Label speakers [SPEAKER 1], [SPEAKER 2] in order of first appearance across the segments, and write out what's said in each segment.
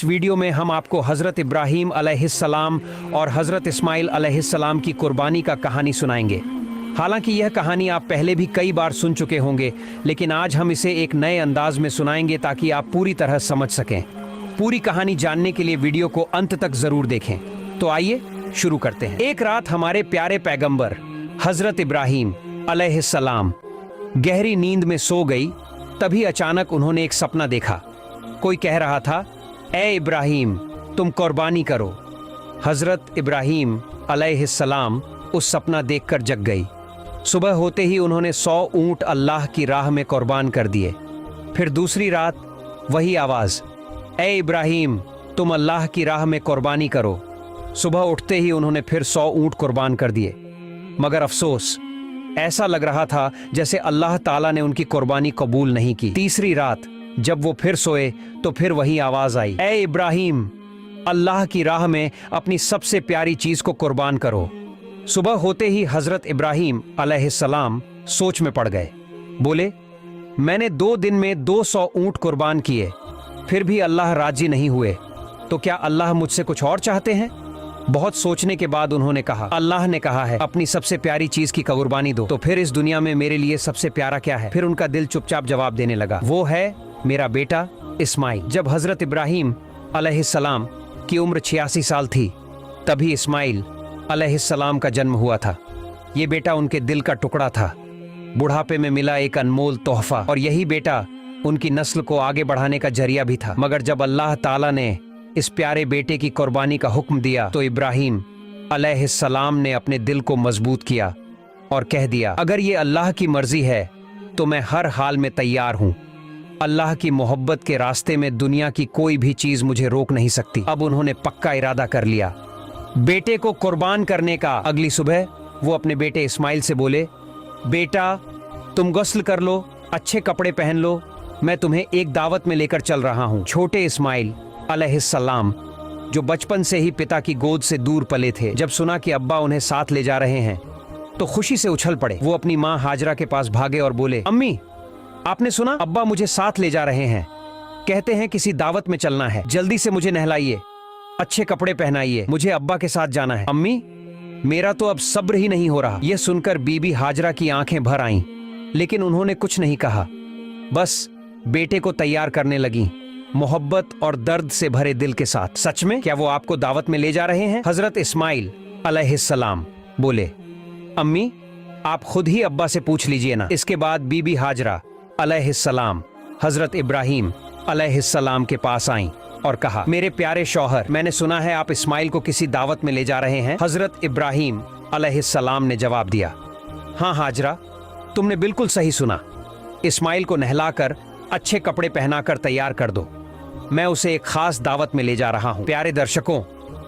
[SPEAKER 1] इस वीडियो में हम आपको हज़रत इब्राहीम अलैहिस्सलाम और हज़रत इस्माइल अलैहिस्सलाम की कुर्बानी का कहानी सुनाएंगे। हालांकि यह कहानी आप पहले भी कई बार सुन चुके होंगे, लेकिन आज हम इसे एक नए अंदाज में सुनाएंगे ताकि आप पूरी तरह समझ सकें। पूरी कहानी जानने के लिए वीडियो को अंत तक ज़रूर देखें। तो आइए शुरू करते हैं। एक रात हमारे प्यारे पैगंबर हज़रत इब्राहीम अलैहिस्सलाम गहरी नींद में सो गई। तभी अचानक उन्होंने एक सपना देखा। कोई कह रहा था, ए इब्राहीम, तुम कुर्बानी करो। हज़रत इब्राहीम अलैहिस्सलाम उस सपना देखकर जग गई। सुबह होते ही उन्होंने 100 ऊँट अल्लाह की राह में कुर्बान कर दिए। फिर दूसरी रात वही आवाज़, ए इब्राहीम, तुम अल्लाह की राह में कुर्बानी करो। सुबह उठते ही उन्होंने फिर 100 ऊँट कुर्बान कर दिए। मगर अफसोस, ऐसा लग रहा था जैसे अल्लाह ताला ने उनकी कुर्बानी कबूल नहीं की। तीसरी रात जब वो फिर सोए तो फिर वही आवाज आई, ए इब्राहीम, अल्लाह की राह में अपनी सबसे प्यारी चीज को कुर्बान करो। सुबह होते ही हजरत इब्राहीम अलैहिस्सलाम सोच में पड़ गए। बोले, मैंने 2 दिन में 200 ऊँट कुर्बान किए, फिर भी अल्लाह राजी नहीं हुए, तो क्या अल्लाह मुझसे कुछ और चाहते हैं? बहुत सोचने के बाद उन्होंने कहा, अल्लाह ने कहा है अपनी सबसे प्यारी चीज की कुर्बानी दो, तो फिर इस दुनिया में मेरे लिए सबसे प्यारा क्या है? फिर उनका दिल चुपचाप जवाब देने लगा, वो है मेरा बेटा इस्माइल। जब हजरत इब्राहीम अलैहिस्सलाम की उम्र 86 साल थी, तभी इस्माइल अलैहिस्सलाम का जन्म हुआ था। ये बेटा उनके दिल का टुकड़ा था, बुढ़ापे में मिला एक अनमोल तोहफा, और यही बेटा उनकी नस्ल को आगे बढ़ाने का जरिया भी था। मगर जब अल्लाह ताला ने इस प्यारे बेटे की कुर्बानी का हुक्म दिया तो इब्राहीम अलैहिस्सलाम ने अपने दिल को मजबूत किया और कह दिया, अगर ये अल्लाह की मर्जी है तो मैं हर हाल में तैयार हूँ। अल्लाह की मोहब्बत के रास्ते में दुनिया की कोई भी चीज मुझे रोक नहीं सकती। अब उन्होंने पक्का इरादा कर लिया बेटे को कुर्बान करने का। अगली सुबह वो अपने बेटे इस्माइल से बोले, बेटा, तुम गुस्ल कर लो, अच्छे कपड़े पहन लो, मैं तुम्हें एक दावत में लेकर चल रहा हूँ। छोटे इस्माइल अलैहिस्सलाम, जो बचपन से ही पिता की गोद से दूर पले थे, जब सुना कि अब्बा उन्हें साथ ले जा रहे हैं तो खुशी से उछल पड़े। वो अपनी माँ हाजरा के पास भागे और बोले, अम्मी, आपने सुना? अब्बा मुझे साथ ले जा रहे हैं, कहते हैं किसी दावत में चलना है, जल्दी से मुझे नहलाइए, अच्छे कपड़े पहनाइए, मुझे अब्बा के साथ जाना है। अम्मी, मेरा तो अब सब्र ही नहीं हो रहा। यह सुनकर बीबी हाजरा की आंखें भर आईं, लेकिन उन्होंने कुछ नहीं कहा, बस बेटे को तैयार करने लगी, मोहब्बत और दर्द से भरे दिल के साथ। सच में क्या वो आपको दावत में ले जा रहे हैं? हजरत इस्माइल अलैहिस्सलाम बोले, अम्मी, आप खुद ही अब्बा से पूछ लीजिए ना। इसके बाद बीबी हाजरा अलैहिस्सलाम हजरत इब्राहीम अलैहिस्सलाम के पास आईं और कहा, मेरे प्यारे शौहर, मैंने सुना है आप इस्माइल को किसी दावत में ले जा रहे हैं। हजरत इब्राहीम अलैहिस्सलाम ने जवाब दिया, हाँ हाजरा, तुमने बिल्कुल सही सुना। इस्माइल को नहलाकर अच्छे कपड़े पहनाकर तैयार कर दो, मैं उसे एक खास दावत में ले जा रहा हूँ। प्यारे दर्शकों,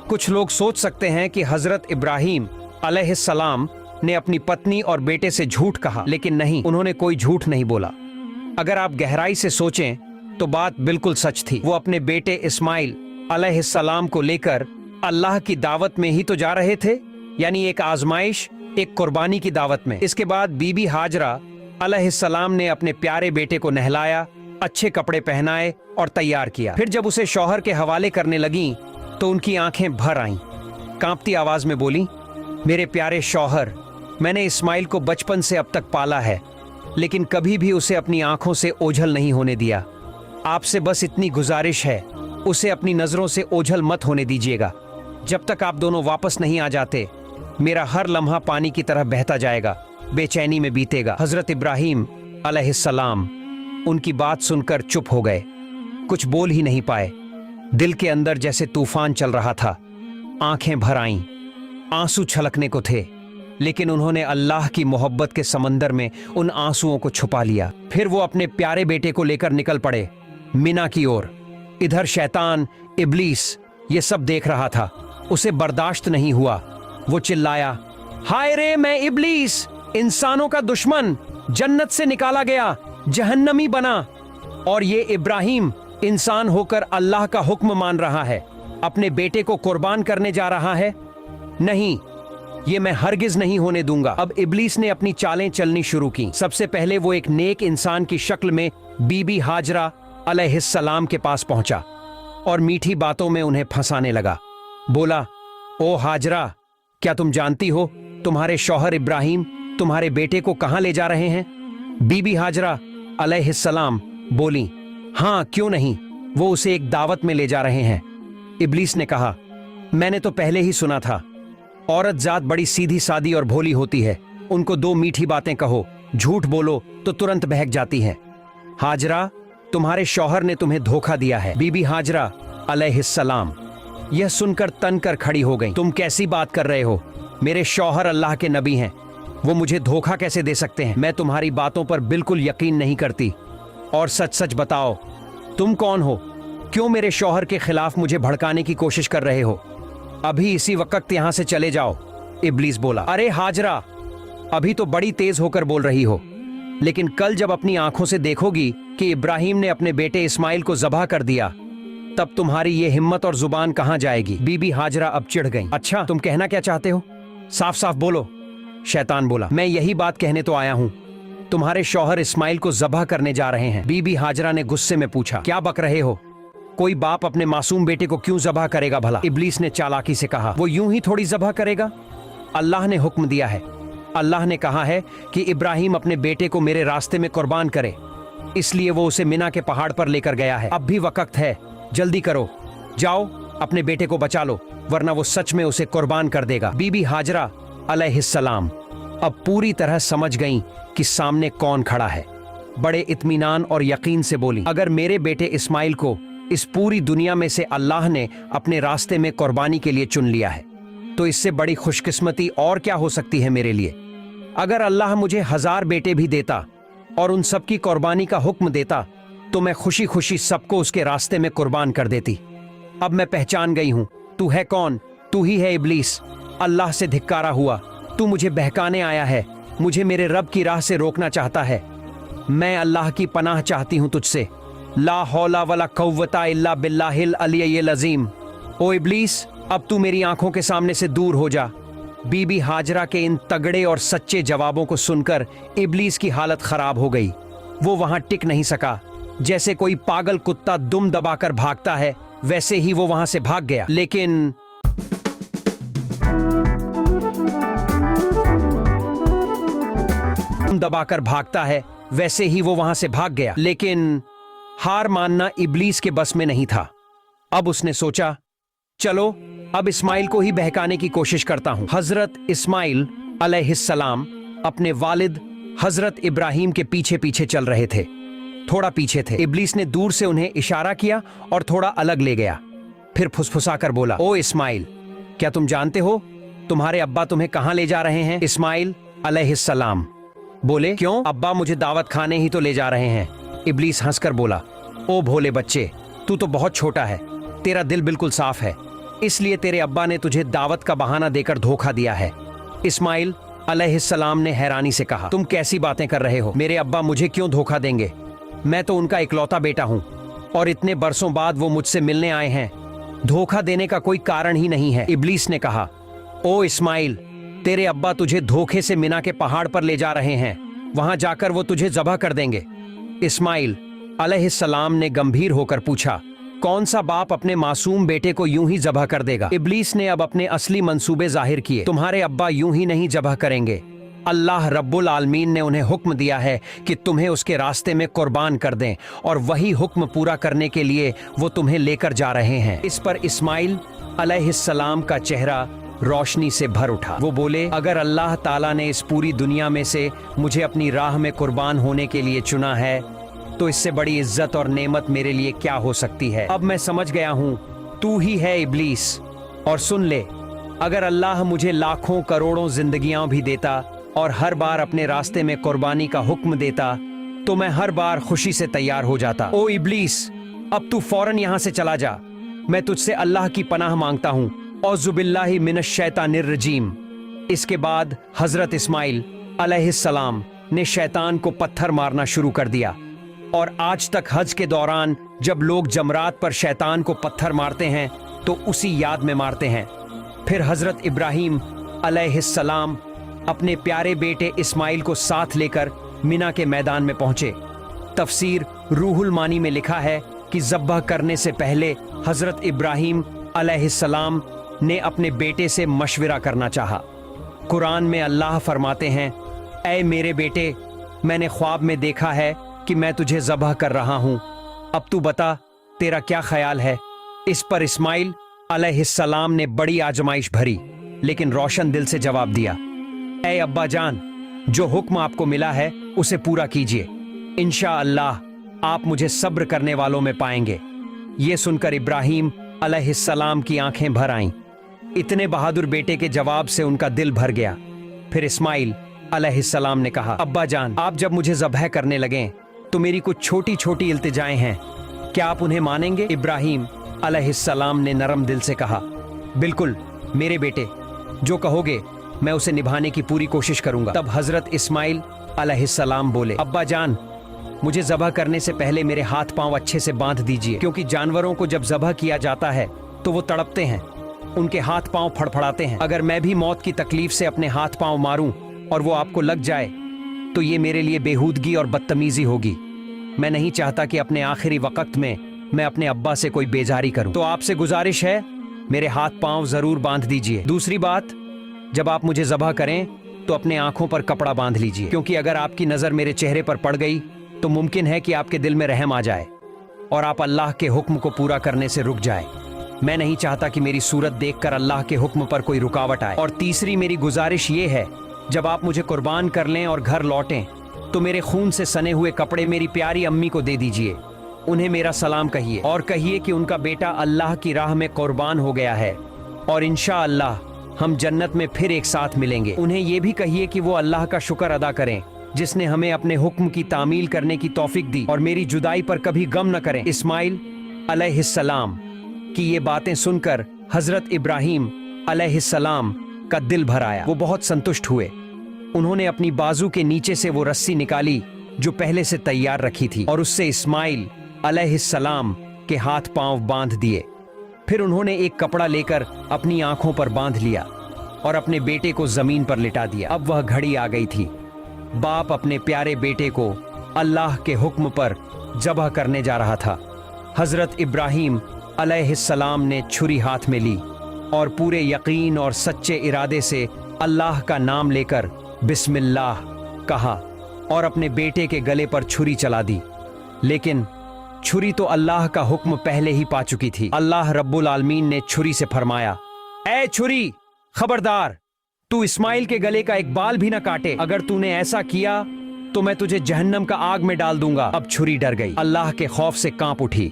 [SPEAKER 1] कुछ लोग सोच सकते हैं कि हजरत इब्राहीम अलैहिस्सलाम ने अपनी पत्नी और बेटे से झूठ कहा, लेकिन नहीं, उन्होंने कोई झूठ नहीं बोला। अगर आप गहराई से सोचें तो बात बिल्कुल सच थी। वो अपने बेटे इस्माइल अलैहिस्सलाम को लेकर अल्लाह की दावत में ही तो जा रहे थे, यानी एक आजमाइश, एक कुर्बानी की दावत में। इसके बाद बीबी हाजरा अलैहिस्सलाम ने अपने प्यारे बेटे को नहलाया, अच्छे कपड़े पहनाए और तैयार किया। फिर जब उसे शौहर के हवाले करने लगीं तो उनकी आंखें भर आईं। कांपती आवाज में बोली, मेरे प्यारे शौहर, मैंने इस्माइल को बचपन से अब तक पाला है, लेकिन कभी भी उसे अपनी आंखों से ओझल नहीं होने दिया। आपसे बस इतनी गुजारिश है, उसे अपनी नजरों से ओझल मत होने दीजिएगा। जब तक आप दोनों वापस नहीं आ जाते, मेरा हर लम्हा पानी की तरह बहता जाएगा, बेचैनी में बीतेगा। हजरत इब्राहीम अलैहिस्सलाम उनकी बात सुनकर चुप हो गए, कुछ बोल ही नहीं पाए। दिल के अंदर जैसे तूफान चल रहा था, आंखें भर आईं, आंसू छलकने को थे, लेकिन उन्होंने अल्लाह की मोहब्बत के समंदर में उन आंसुओं को छुपा लिया। फिर वो अपने प्यारे बेटे को लेकर निकल पड़े मिना की ओर। इधर शैतान इब्लीस ये सब देख रहा था, उसे बर्दाश्त नहीं हुआ। वो चिल्लाया, हाय रे, मैं इब्लीस, इंसानों का दुश्मन, जन्नत से निकाला गया, जहन्नमी बना, और ये इब्राहीम इंसान होकर अल्लाह का हुक्म मान रहा है, अपने बेटे को कुर्बान करने जा रहा है। नहीं, ये मैं हरगिज नहीं होने दूंगा। अब इब्लीस ने अपनी चालें चलनी शुरू की। सबसे पहले वो एक नेक इंसान की शक्ल में बीबी हाजरा अलैहिस्सलाम के पास पहुंचा। और मीठी बातों में उन्हें फंसाने लगा। बोला, ओ हाजरा, क्या तुम जानती हो तुम्हारे शौहर इब्राहिम तुम्हारे बेटे को कहां ले जा रहे हैं? बीबी हाजरा अलैहिस्सलाम बोली, हाँ क्यों नहीं, वो उसे एक दावत में ले जा रहे हैं। इब्लीस ने कहा, मैंने तो पहले ही सुना था, औरत जात बड़ी सीधी सादी और भोली होती है, उनको दो मीठी बातें कहो, झूठ बोलो तो तुरंत बहक जाती हैं। हाजरा, तुम्हारे शौहर ने तुम्हें धोखा दिया है। बीबी हाजरा अलैहिस्सलाम यह सुनकर तन कर खड़ी हो गई। तुम कैसी बात कर रहे हो? मेरे शौहर अल्लाह के नबी हैं, वो मुझे धोखा कैसे दे सकते हैं? मैं तुम्हारी बातों पर बिल्कुल यकीन नहीं करती। और सच सच बताओ, तुम कौन हो? क्यों मेरे शौहर के खिलाफ मुझे भड़काने की कोशिश कर रहे हो? अभी इसी वक्त यहां से चले जाओ। इब्लीस बोला, अरे हाजरा, अभी तो बड़ी तेज होकर बोल रही हो, लेकिन कल जब अपनी आंखों से देखोगी कि इब्राहिम ने अपने बेटे इस्माइल को ज़बह कर दिया, तब तुम्हारी ये हिम्मत और जुबान कहां जाएगी? बीबी हाजरा अब चिढ़ गई। अच्छा, तुम कहना क्या चाहते हो? साफ साफ बोलो। शैतान बोला, मैं यही बात कहने तो आया हूं, तुम्हारे शौहर इस्माइल को ज़बह करने जा रहे हैं। बीबी हाजरा ने गुस्से में पूछा, क्या बक रहे हो? कोई बाप अपने मासूम बेटे को क्यों ज़बह करेगा भला? इब्लीस ने चालाकी से कहा, वो यूं ही थोड़ी ज़बह करेगा, अल्लाह ने हुक्म दिया है। अल्लाह ने कहा है कि इब्राहिम अपने बेटे को मेरे रास्ते में कुर्बान करे, इसलिए वो उसे मिना के पहाड़ पर लेकर गया है। अब भी वक्त है, जल्दी करो, जाओ अपने बेटे को बचा लो, वरना वो सच में उसे कुर्बान कर देगा। बीबी हाजरा अलैहिस्सलाम अब पूरी तरह समझ गईं कि सामने कौन खड़ा है। बड़े इत्मीनान और यकीन से बोली, अगर मेरे बेटे इस्माइल को इस पूरी दुनिया में से अल्लाह ने अपने रास्ते में कुर्बानी के लिए चुन लिया है, तो इससे बड़ी खुशकिस्मती और क्या हो सकती है मेरे लिए। अगर अल्लाह मुझे 1000 बेटे भी देता और उन सब की कुर्बानी का हुक्म देता, तो मैं खुशी खुशी सबको उसके रास्ते में कुर्बान कर देती। अब मैं पहचान गई हूं, तू है कौन? तू ही है इब्लीस, अल्लाह से धिक्कारा हुआ। तू मुझे बहकाने आया है, मुझे मेरे रब की राह से रोकना चाहता है। मैं अल्लाह की पनाह चाहती हूं तुझसे। ला हौला वला कव्वता इल्ला बिल्लाहिल अलिय्यिल अज़ीम। ओ इब्लीस, अब तू मेरी आंखों के सामने से दूर हो जा। बीबी हाजरा के इन तगड़े और सच्चे जवाबों को सुनकर इब्लीस की हालत खराब हो गई। वो वहां टिक नहीं सका। जैसे कोई पागल कुत्ता दुम दबाकर भागता है, वैसे ही वो वहां से भाग गया। लेकिन दबाकर भागता है वैसे ही वो वहां से भाग गया। लेकिन हार मानना इब्लीस के बस में नहीं था। अब उसने सोचा, चलो अब इस्माइल को ही बहकाने की कोशिश करता हूं। हजरत इस्माइल अलैहिस्सलाम अपने वालिद हजरत इब्राहिम के पीछे पीछे चल रहे थे। थोड़ा पीछे थे। इब्लीस ने दूर से उन्हें इशारा किया और थोड़ा अलग ले गया। फिर फुसफुसाकर बोला, ओ इस्माइल, क्या तुम जानते हो तुम्हारे अब्बा तुम्हें कहां ले जा रहे हैं? इस्माइल अलैहिस्सलाम बोले, क्यों? अब्बा मुझे दावत खाने ही तो ले जा रहे हैं। इब्लीस हंसकर बोला, ओ भोले बच्चे, तू तो बहुत छोटा है, तेरा दिल बिल्कुल साफ है, इसलिए तेरे अब्बा ने तुझे दावत का बहाना देकर धोखा दिया है। इस्माइल अलैहिस्सलाम ने हैरानी से कहा, तुम कैसी बातें कर रहे हो? मेरे अब्बा मुझे क्यों धोखा देंगे? मैं तो उनका इकलौता बेटा हूं और इतने बरसों बाद वो मुझसे मिलने आए हैं। धोखा देने का कोई कारण ही नहीं है। इब्लीस ने कहा, ओ इस्माइल, तेरे अब्बा तुझे धोखे से मिना के पहाड़ पर ले जा रहे हैं, वहां जाकर वो तुझे ज़बह कर देंगे। इस्माइल अलैहिस्सलाम ने गंभीर होकर पूछा, कौन सा बाप अपने मासूम बेटे को यूं ही ज़बह कर देगा? इब्लीस ने अब अपने असली मंसूबे जाहिर किए। तुम्हारे अब्बा यूं ही नहीं ज़बह करेंगे। अल्लाह रब्बुल आलमीन ने उन्हें हुक्म दिया है कि तुम्हें उसके रास्ते में कुर्बान कर दें, और वही हुक्म पूरा करने के लिए वो तुम्हें लेकर जा रहे हैं। इस पर इस्माइल अलैहिस्सलाम का चेहरा रोशनी से भर उठा। वो बोले, अगर अल्लाह ताला ने इस पूरी दुनिया में से मुझे अपनी राह में कुर्बान होने के लिए चुना है, तो इससे बड़ी इज्जत और नेमत मेरे लिए क्या हो सकती है। अब मैं समझ गया हूँ, तू ही है इब्लीस। और सुन ले, अगर अल्लाह मुझे लाखों करोड़ों जिंदगियां भी देता और हर बार अपने रास्ते में कुर्बानी का हुक्म देता, तो मैं हर बार खुशी से तैयार हो जाता। ओ इब्लीस, अब तू फौरन यहाँ से चला जा। मैं तुझसे अल्लाह की पनाह मांगता हूँ। औज़ुबिल्लाहि मिनश शैतानिर रजीम। इसके बाद हजरत इस्माइल अलैहिस्सलाम ने शैतान को पत्थर मारना शुरू कर दिया, और आज तक हज के दौरान जब लोग जमरात पर शैतान को पत्थर मारते हैं तो उसी याद में मारते हैं। फिर हजरत इब्राहिम अलैहिस्सलाम अपने प्यारे बेटे इस्माइल को साथ लेकर मिना के मैदान में पहुंचे। तफसीर रूहुल मानी में लिखा है कि ज़ब्ह करने से पहले हजरत इब्राहीम अलैहिस्सलाम ने अपने बेटे से मशवरा करना चाहा। कुरान में अल्लाह फरमाते हैं, ऐ मेरे बेटे, मैंने ख्वाब में देखा है कि मैं तुझे ज़बह कर रहा हूँ, अब तू बता तेरा क्या ख्याल है। इस पर इस्माइल अलैहिस्सलाम ने बड़ी आजमाइश भरी लेकिन रोशन दिल से जवाब दिया, ऐ अब्बा जान, जो हुक्म आपको मिला है उसे पूरा कीजिए, इंशाअल्लाह आप मुझे सब्र करने वालों में पाएंगे। ये सुनकर इब्राहीम अलैहिस्सलाम की आंखें भर आईं। इतने बहादुर बेटे के जवाब से उनका दिल भर गया। फिर इस्माइल अलैहिस्सलाम ने कहा, अब्बा जान, आप जब मुझे ज़बह करने लगें तो मेरी कुछ छोटी छोटी इल्तिजाएं हैं, क्या आप उन्हें मानेंगे? इब्राहीम अलैहिस्सलाम ने नरम दिल से कहा, बिल्कुल मेरे बेटे, जो कहोगे मैं उसे निभाने की पूरी कोशिश करूंगा। तब हजरत इस्माइल अलैहिस्सलाम बोले, अब्बा जान, मुझे ज़बह करने से पहले मेरे हाथ पांव अच्छे से बांध दीजिए, क्योंकि जानवरों को जब ज़बह किया जाता है तो वो तड़पते हैं, उनके हाथ पांव फड़फड़ाते हैं। अगर मैं भी मौत की तकलीफ से अपने हाथ पांव मारूं और वो आपको लग जाए तो ये मेरे लिए बेहूदगी और बदतमीजी होगी। मैं नहीं चाहता कि अपने आखिरी वक्त में मैं अपने अब्बा से कोई बेजारी करूं। तो आपसे गुजारिश है, मेरे हाथ पांव जरूर बांध दीजिए। दूसरी बात, जब आप मुझे ज़बह करें तो अपने आंखों पर कपड़ा बांध लीजिए, क्योंकि अगर आपकी नज़र मेरे चेहरे पर पड़ गई तो मुमकिन है कि आपके दिल में रहम आ जाए और आप अल्लाह के हुक्म को पूरा करने से रुक जाए। मैं नहीं चाहता कि मेरी सूरत देखकर अल्लाह के हुक्म पर कोई रुकावट आए। और तीसरी मेरी गुजारिश ये है, जब आप मुझे कुर्बान कर लें और घर लौटें तो मेरे खून से सने हुए कपड़े मेरी प्यारी अम्मी को दे दीजिए, उन्हें मेरा सलाम कहिए और कहिए कि उनका बेटा अल्लाह की राह में कुर्बान हो गया है और इंशाअल्लाह हम जन्नत में फिर एक साथ मिलेंगे। उन्हें ये भी कहिए कि वो अल्लाह का शुक्र अदा करें जिसने हमें अपने हुक्म की तामील करने की तौफीक दी और मेरी जुदाई पर कभी गम न करें। इस्माइल अलैहिस्सलाम की ये बातें सुनकर हजरत इब्राहीम अलैहिस्सलाम का दिल भर आया। वो बहुत संतुष्ट हुए। उन्होंने अपनी बाजू के नीचे से वो रस्सी निकाली जो पहले से तैयार रखी थी और उससे इस्माइल अलैहिस्सलाम के हाथ पांव बांध दिए। फिर उन्होंने एक कपड़ा लेकर अपनी आंखों पर बांध लिया और अपने बेटे को जमीन पर लिटा दिया। अब वह घड़ी आ गई थी, बाप अपने प्यारे बेटे को अल्लाह के हुक्म पर ज़बह करने जा रहा था। हजरत इब्राहीम अलैहिस्सलाम ने छुरी हाथ में ली और पूरे यकीन और सच्चे इरादे से अल्लाह का नाम लेकर बिस्मिल्लाह कहा और अपने बेटे के गले पर छुरी चला दी। लेकिन छुरी तो अल्लाह का हुक्म पहले ही पा चुकी थी। अल्लाह रब्बुल आलमीन ने छुरी से फरमाया, ऐ छुरी, खबरदार, तू इस्माइल के गले का एक बाल भी ना काटे। अगर तूने ऐसा किया तो मैं तुझे जहन्नम का आग में डाल दूंगा। अब छुरी डर गई, अल्लाह के खौफ से कांप उठी।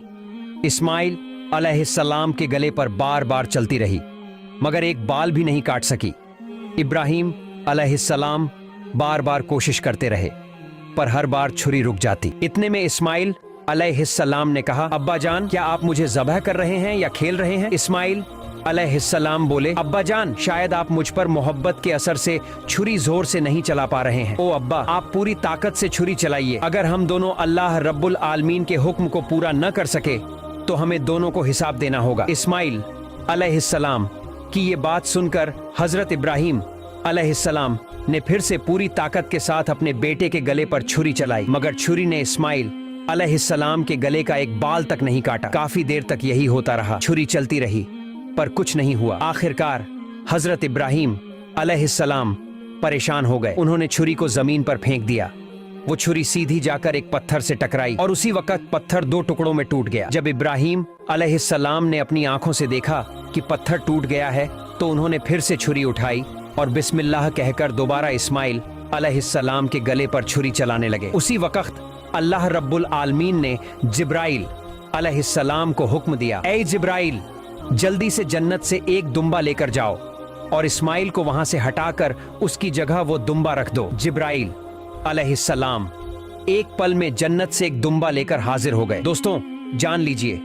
[SPEAKER 1] इस्माइल अलैहिस्सलाम के गले पर बार बार चलती रही मगर एक बाल भी नहीं काट सकी। इब्राहीम अलैहिस्सलाम बार बार कोशिश करते रहे पर हर बार छुरी रुक जाती। इतने में इस्माइल अलैहिस्सलाम ने कहा, अब्बा जान, क्या आप मुझे ज़बह कर रहे हैं या खेल रहे हैं? इस्माइल अलैहिस्सलाम बोले, अब्बा जान, शायद आप मुझ पर मोहब्बत के असर से छुरी जोर से नहीं चला पा रहे हैं। ओ अब्बा, आप पूरी ताकत से छुरी चलाइए। अगर हम दोनों अल्लाह रब्बुल आलमीन के हुक्म को पूरा न कर सके तो हमें दोनों को हिसाब देना होगा। इस्माइल अलैहिस्सलाम की ये बात सुनकर हजरत इब्राहीम अलैहिस्सलाम ने फिर से पूरी ताकत के साथ अपने बेटे के गले पर छुरी चलाई मगर छुरी ने इस्माइल अलैहिस्सलाम के गले का एक बाल तक नहीं काटा। काफी देर तक यही होता रहा, छुरी चलती रही पर कुछ नहीं हुआ। आखिरकार हजरत इब्राहीम अलैहिस्सलाम परेशान हो गए। उन्होंने छुरी को जमीन पर फेंक दिया। वो छुरी सीधी जाकर एक पत्थर से टकराई और उसी वक्त पत्थर दो टुकड़ों में टूट गया। जब इब्राहीम अलैहिस्सलाम ने अपनी आंखों से देखा कि पत्थर टूट गया है तो उन्होंने फिर से छुरी उठाई और बिस्मिल्लाह कहकर दोबारा इस्माइल अलैहिस्सलाम के गले पर छुरी चलाने लगे। उसी वक्त अल्लाह रब्बुल आलमीन ने जिब्राइल अलैहिस्सलाम को हुक्म दिया, ऐ जिब्राइल, जल्दी से जन्नत से एक दुम्बा लेकर जाओ और इस्माइल को वहां से हटाकर उसकी जगह वो दुम्बा रख दो। जिब्राइल अलैहिस्सलाम एक पल में जन्नत से एक दुम्बा लेकर हाजिर हो गए। दोस्तों, जान लीजिए,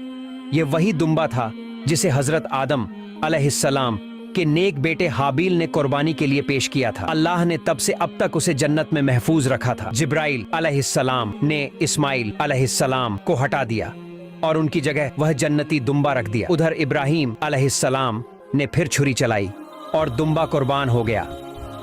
[SPEAKER 1] ये वही दुम्बा था जिसे हजरत आदम अलैहिस्सलाम के नेक बेटे हाबील ने कुर्बानी के लिए पेश किया था। अल्लाह ने तब से अब तक उसे जन्नत में महफूज रखा था। जिब्राइल अलैहिस्सलाम ने इस्माइल अलैहिस्सलाम को हटा दिया और उनकी जगह वह जन्नती दुम्बा रख दिया। उधर इब्राहीम अलैहिस्सलाम ने फिर छुरी चलाई और दुम्बा कुर्बान हो गया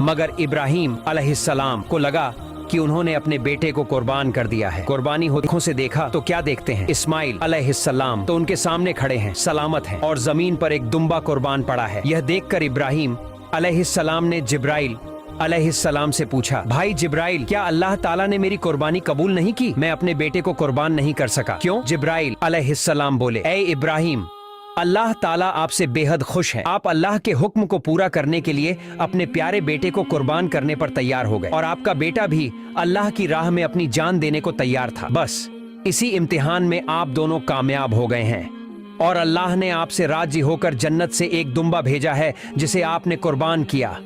[SPEAKER 1] मगर इब्राहीम अलैहिस्सलाम को लगा कि उन्होंने अपने बेटे को कुर्बान कर दिया है। कुर्बानी होते से देखा तो क्या देखते हैं? इस्माइल अलैहिस्सलाम तो उनके सामने खड़े हैं, सलामत हैं, और जमीन पर एक दुम्बा कुर्बान पड़ा है। यह देखकर इब्राहिम अलैहिस्सलाम ने जिब्राइल अलैहिस्सलाम से पूछा, भाई जिब्राइल, क्या अल्लाह ताला ने मेरी कुर्बानी कबूल नहीं की? मैं अपने बेटे को कुर्बान नहीं कर सका। क्यों? जिब्राइल अलैहिस्सलाम बोले, ए इब्राहिम, अल्लाह ताला आपसे बेहद खुश है। आप अल्लाह के हुक्म को पूरा करने के लिए अपने प्यारे बेटे को कुर्बान करने पर तैयार हो गए, और आपका बेटा भी अल्लाह की राह में अपनी जान देने को तैयार था। बस इसी इम्तिहान में आप दोनों कामयाब हो गए हैं, और अल्लाह ने आपसे राजी होकर जन्नत से एक दुम्बा भेजा है जिसे आपने कुर्बान किया।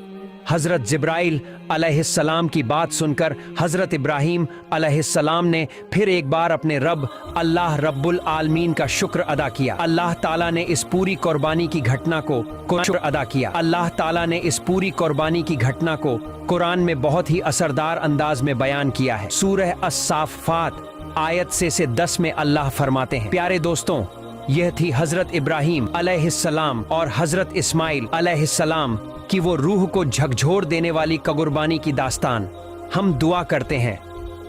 [SPEAKER 1] हजरत जिब्राइल अलैहिस्सलाम की बात सुनकर हजरत इब्राहिम अलैहिस्सलाम ने फिर एक बार अपने रब अल्लाह रब्बुल आलमीन का शुक्र अदा किया। अल्लाह ताला ने इस पूरी कुर्बानी की घटना को शुक्र अदा किया। अल्लाह ताला ने इस पूरी कुर्बानी की घटना को कुरान में बहुत ही असरदार अंदाज में बयान किया है। सूरह अस-साफ़ात आयत से 10 में अल्लाह फरमाते हैं, प्यारे दोस्तों, यह थी हजरत इब्राहिम अलैहिस्सलाम और हजरत इस्माइल अलैहिस्सलाम कि वो रूह को झकझोर देने वाली कुर्बानी की दास्तान। हम दुआ करते हैं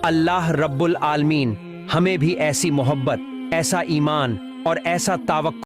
[SPEAKER 1] अल्लाह रब्बुल आलमीन हमें भी ऐसी मोहब्बत, ऐसा ईमान और ऐसा तावक्कुल